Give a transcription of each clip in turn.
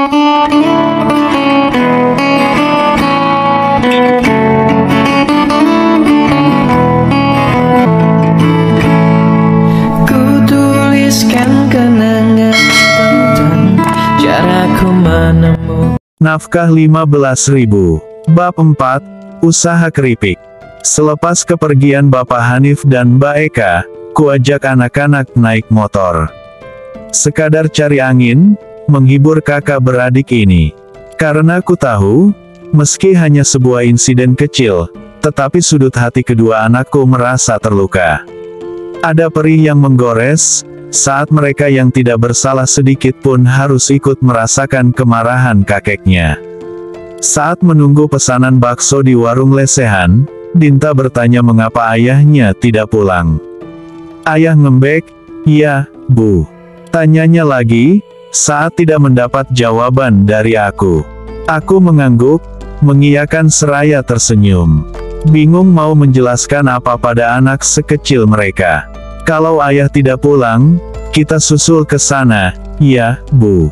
Ku tuliskan kenangan tentang caraku menemukan. Nafkah 15.000. Bab 4. Usaha keripik. Selepas kepergian Bapak Hanif dan Mbak Eka, kuajak anak-anak naik motor. Sekadar cari angin, menghibur kakak beradik ini. Karena ku tahu, meski hanya sebuah insiden kecil, tetapi sudut hati kedua anakku merasa terluka. Ada perih yang menggores, saat mereka yang tidak bersalah sedikit pun harus ikut merasakan kemarahan kakeknya. Saat menunggu pesanan bakso di warung lesehan, Dinta bertanya mengapa ayahnya tidak pulang. Ayah ngembek, "Ya, Bu." Tanyanya lagi, saat tidak mendapat jawaban dari aku. Aku mengangguk, mengiyakan seraya tersenyum. Bingung mau menjelaskan apa pada anak sekecil mereka. Kalau ayah tidak pulang, kita susul ke sana, ya, Bu.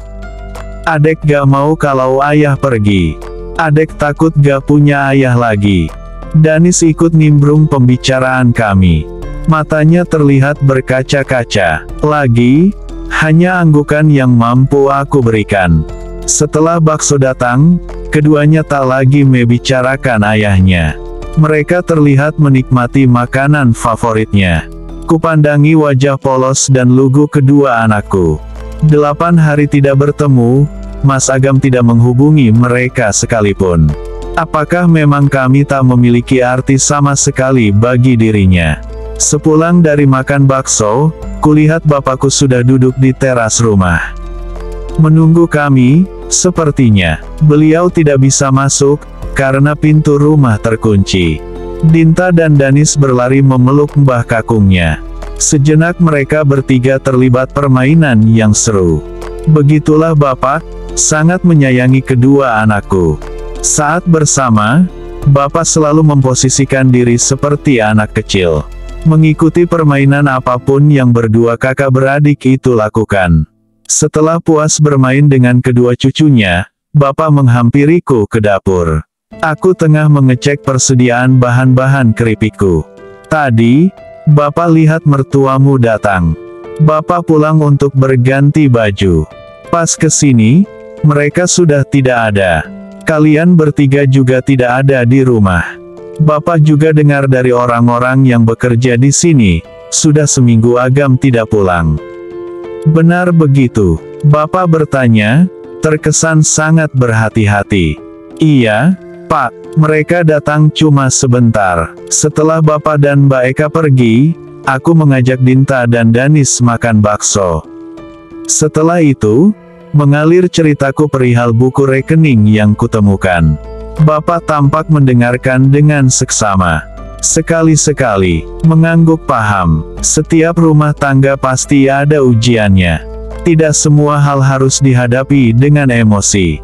Adek gak mau kalau ayah pergi. Adek takut gak punya ayah lagi. Danis ikut nimbrung pembicaraan kami. Matanya terlihat berkaca-kaca. Lagi, hanya anggukan yang mampu aku berikan. Setelah bakso datang, keduanya tak lagi membicarakan ayahnya. Mereka terlihat menikmati makanan favoritnya. Kupandangi wajah polos dan lugu kedua anakku. 8 hari tidak bertemu, Mas Agam tidak menghubungi mereka sekalipun. Apakah memang kami tak memiliki arti sama sekali bagi dirinya? Sepulang dari makan bakso, kulihat bapakku sudah duduk di teras rumah. Menunggu kami, sepertinya. Beliau tidak bisa masuk, karena pintu rumah terkunci. Dinta dan Danis berlari memeluk mbah kakungnya. Sejenak mereka bertiga terlibat permainan yang seru. Begitulah Bapak, sangat menyayangi kedua anakku. Saat bersama, Bapak selalu memposisikan diri seperti anak kecil. Mengikuti permainan apapun yang berdua kakak beradik itu lakukan. Setelah puas bermain dengan kedua cucunya, Bapak menghampiriku ke dapur. Aku tengah mengecek persediaan bahan-bahan keripikku. Tadi, Bapak lihat mertuamu datang. Bapak pulang untuk berganti baju. Pas kesini, mereka sudah tidak ada. Kalian bertiga juga tidak ada di rumah. Bapak juga dengar dari orang-orang yang bekerja di sini, sudah seminggu Agam tidak pulang. Benar begitu? Bapak bertanya, terkesan sangat berhati-hati. Iya, Pak, mereka datang cuma sebentar. Setelah Bapak dan Mbak Eka pergi, aku mengajak Dinta dan Danis makan bakso. Setelah itu, mengalir ceritaku perihal buku rekening yang kutemukan. Bapak tampak mendengarkan dengan seksama. Sekali-sekali, mengangguk paham. Setiap rumah tangga pasti ada ujiannya. Tidak semua hal harus dihadapi dengan emosi.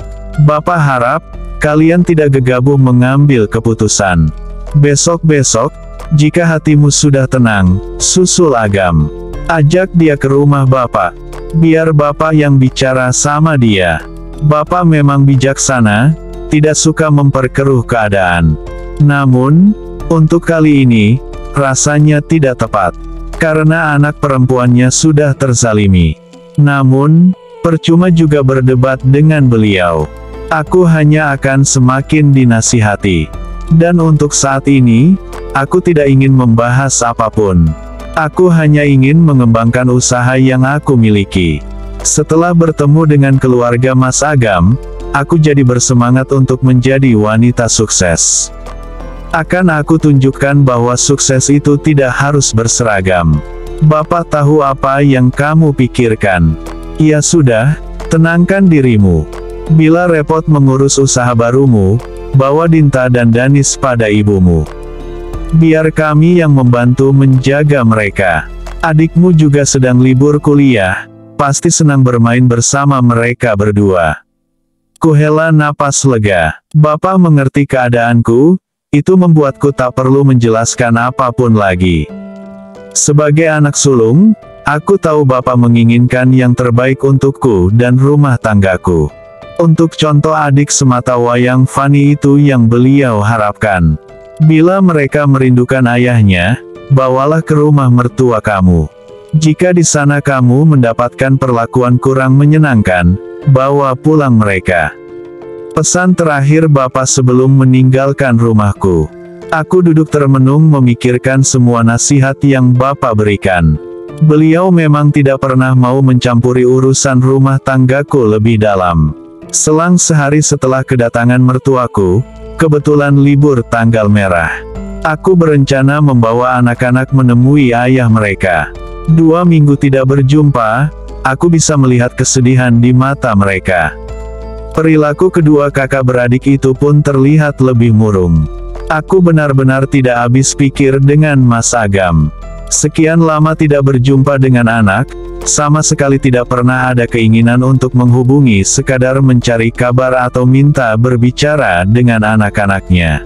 Bapak harap, kalian tidak gegabah mengambil keputusan. Besok-besok, jika hatimu sudah tenang, susul Agam. Ajak dia ke rumah Bapak. Biar Bapak yang bicara sama dia. Bapak memang bijaksana, tidak suka memperkeruh keadaan. Namun, untuk kali ini, rasanya tidak tepat. Karena anak perempuannya sudah terzalimi. Namun, percuma juga berdebat dengan beliau. Aku hanya akan semakin dinasihati. Dan untuk saat ini, aku tidak ingin membahas apapun. Aku hanya ingin mengembangkan usaha yang aku miliki. Setelah bertemu dengan keluarga Mas Agam, aku jadi bersemangat untuk menjadi wanita sukses. Akan aku tunjukkan bahwa sukses itu tidak harus berseragam. Bapak tahu apa yang kamu pikirkan. Ya sudah, tenangkan dirimu. Bila repot mengurus usaha barumu, bawa Dinta dan Danis pada ibumu. Biar kami yang membantu menjaga mereka. Adikmu juga sedang libur kuliah, pasti senang bermain bersama mereka berdua. Kuhela napas lega. Bapak mengerti keadaanku, itu membuatku tak perlu menjelaskan apapun lagi. Sebagai anak sulung, aku tahu Bapak menginginkan yang terbaik untukku dan rumah tanggaku. Untuk contoh adik semata wayang Fani itu yang beliau harapkan. Bila mereka merindukan ayahnya, bawalah ke rumah mertua kamu. Jika di sana kamu mendapatkan perlakuan kurang menyenangkan, bawa pulang mereka. Pesan terakhir Bapak sebelum meninggalkan rumahku. Aku duduk termenung memikirkan semua nasihat yang Bapak berikan. Beliau memang tidak pernah mau mencampuri urusan rumah tanggaku lebih dalam. Selang sehari setelah kedatangan mertuaku, kebetulan libur tanggal merah. Aku berencana membawa anak-anak menemui ayah mereka. 2 minggu tidak berjumpa, aku bisa melihat kesedihan di mata mereka. Perilaku kedua kakak beradik itu pun terlihat lebih murung. Aku benar-benar tidak habis pikir dengan Mas Agam. Sekian lama tidak berjumpa dengan anak, sama sekali tidak pernah ada keinginan untuk menghubungi sekadar mencari kabar atau minta berbicara dengan anak-anaknya.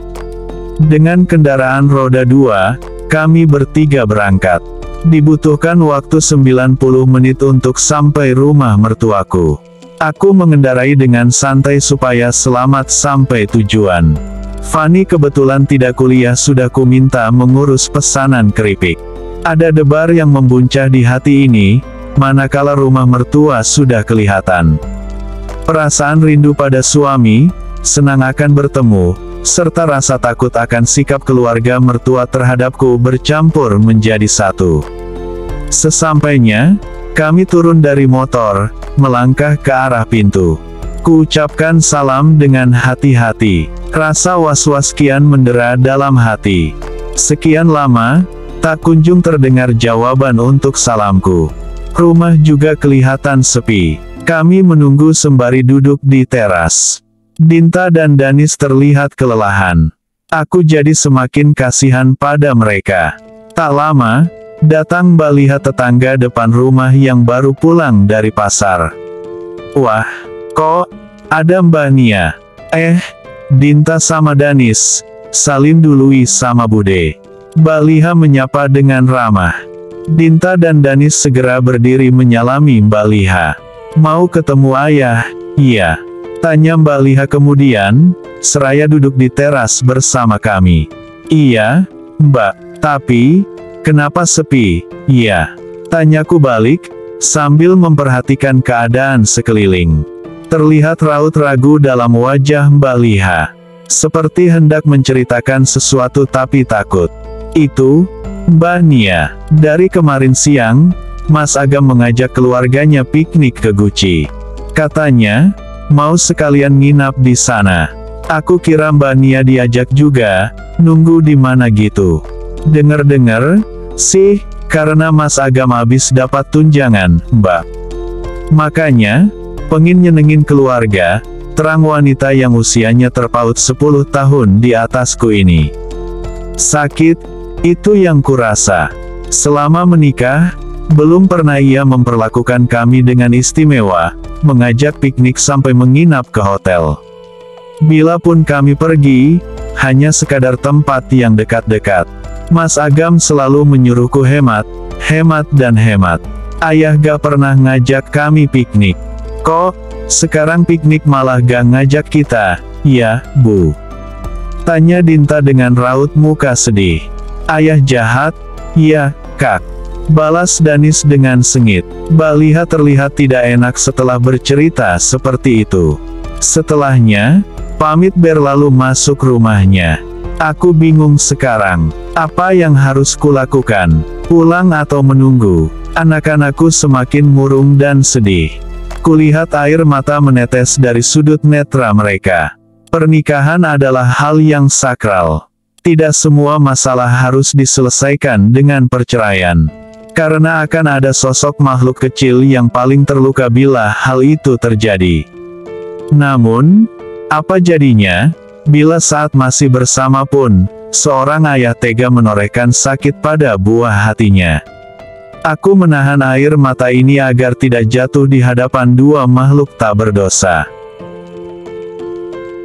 Dengan kendaraan roda 2, kami bertiga berangkat. Dibutuhkan waktu 90 menit untuk sampai rumah mertuaku. Aku mengendarai dengan santai supaya selamat sampai tujuan. Fani kebetulan tidak kuliah, sudah ku minta mengurus pesanan keripik. Ada debar yang membuncah di hati ini, manakala rumah mertua sudah kelihatan. Perasaan rindu pada suami, senang akan bertemu, serta rasa takut akan sikap keluarga mertua terhadapku bercampur menjadi satu. Sesampainya, kami turun dari motor, melangkah ke arah pintu. Kuucapkan salam dengan hati-hati. Rasa was-was kian mendera dalam hati. Sekian lama, tak kunjung terdengar jawaban untuk salamku. Rumah juga kelihatan sepi. Kami menunggu sembari duduk di teras. Dinta dan Danis terlihat kelelahan. Aku jadi semakin kasihan pada mereka. Tak lama, datang Mbak Liha tetangga depan rumah yang baru pulang dari pasar. Wah, kok ada Mbak Nia? Dinta sama Danis, salim dului sama Bude. Mbak Liha menyapa dengan ramah. Dinta dan Danis segera berdiri menyalami Mbak Liha. Mau ketemu ayah? Iya, tanya Mbak Liha kemudian, seraya duduk di teras bersama kami. Iya, Mbak, tapi, kenapa sepi? Iya, tanyaku balik, sambil memperhatikan keadaan sekeliling. Terlihat raut ragu dalam wajah Mbak Liha. Seperti hendak menceritakan sesuatu tapi takut. Itu, Mbak Nia, dari kemarin siang, Mas Agam mengajak keluarganya piknik ke Guci. Katanya, mau sekalian nginap di sana. Aku kira Mbak Nia diajak juga, nunggu di mana gitu. Dengar-dengar, sih, karena Mas Agam habis dapat tunjangan, Mbak. Makanya, pengin nyenengin keluarga, terang wanita yang usianya terpaut 10 tahun di atasku ini. Sakit, itu yang kurasa. Selama menikah, belum pernah ia memperlakukan kami dengan istimewa, mengajak piknik sampai menginap ke hotel. Bila pun kami pergi, hanya sekadar tempat yang dekat-dekat. Mas Agam selalu menyuruhku hemat, hemat dan hemat. Ayah gak pernah ngajak kami piknik. Kok, sekarang piknik malah gak ngajak kita? Ya, Bu. Tanya Dinta dengan raut muka sedih. Ayah jahat? Ya, Kak. Balas Danis dengan sengit. Mbak Liha terlihat tidak enak setelah bercerita seperti itu. Setelahnya, pamit berlalu masuk rumahnya. Aku bingung sekarang. Apa yang harus kulakukan? Pulang atau menunggu? Anak-anakku semakin murung dan sedih. Kulihat air mata menetes dari sudut netra mereka. Pernikahan adalah hal yang sakral. Tidak semua masalah harus diselesaikan dengan perceraian. Karena akan ada sosok makhluk kecil yang paling terluka bila hal itu terjadi. Namun, apa jadinya, bila saat masih bersama pun, seorang ayah tega menorehkan sakit pada buah hatinya. Aku menahan air mata ini agar tidak jatuh di hadapan dua makhluk tak berdosa.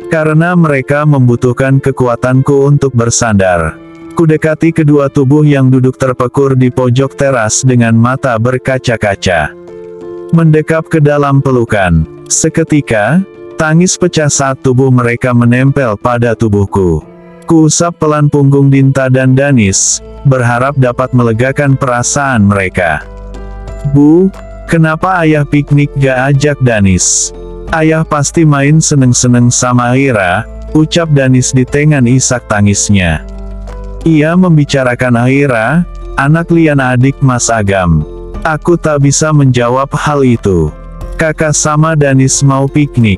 Karena mereka membutuhkan kekuatanku untuk bersandar. Kudekati kedua tubuh yang duduk terpekur di pojok teras dengan mata berkaca-kaca. Mendekap ke dalam pelukan. Seketika, Tangis pecah saat tubuh mereka menempel pada tubuhku. Kuusap pelan punggung Dinta dan Danis, berharap dapat melegakan perasaan mereka. Bu, kenapa ayah piknik gak ajak Danis? Ayah pasti main seneng-seneng sama Aira, ucap Danis di tengah isak tangisnya. Ia membicarakan Aira, anak Liana adik Mas Agam. Aku tak bisa menjawab hal itu. Kakak sama Danis mau piknik.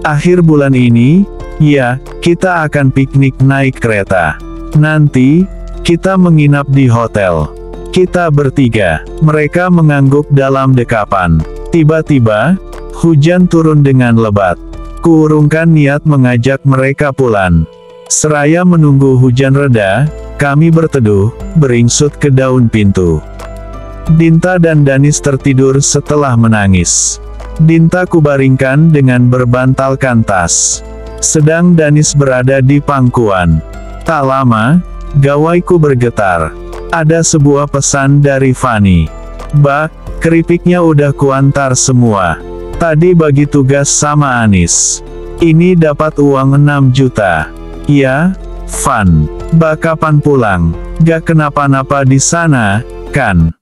Akhir bulan ini, ya, kita akan piknik naik kereta. Nanti, kita menginap di hotel. Kita bertiga. Mereka mengangguk dalam dekapan. Tiba-tiba, hujan turun dengan lebat. Kuurungkan niat mengajak mereka pulang. Seraya menunggu hujan reda, kami berteduh, beringsut ke daun pintu. Dinta dan Danis tertidur setelah menangis. Dinta kubaringkan dengan berbantalkan tas. Sedang Danis berada di pangkuan. Tak lama, gawaiku bergetar. Ada sebuah pesan dari Fani. Ba, keripiknya udah kuantar semua. Tadi bagi tugas sama Anis. Ini dapat uang 6 juta. Ya, Fan. Ba kapan pulang? Gak kenapa-napa di sana, kan?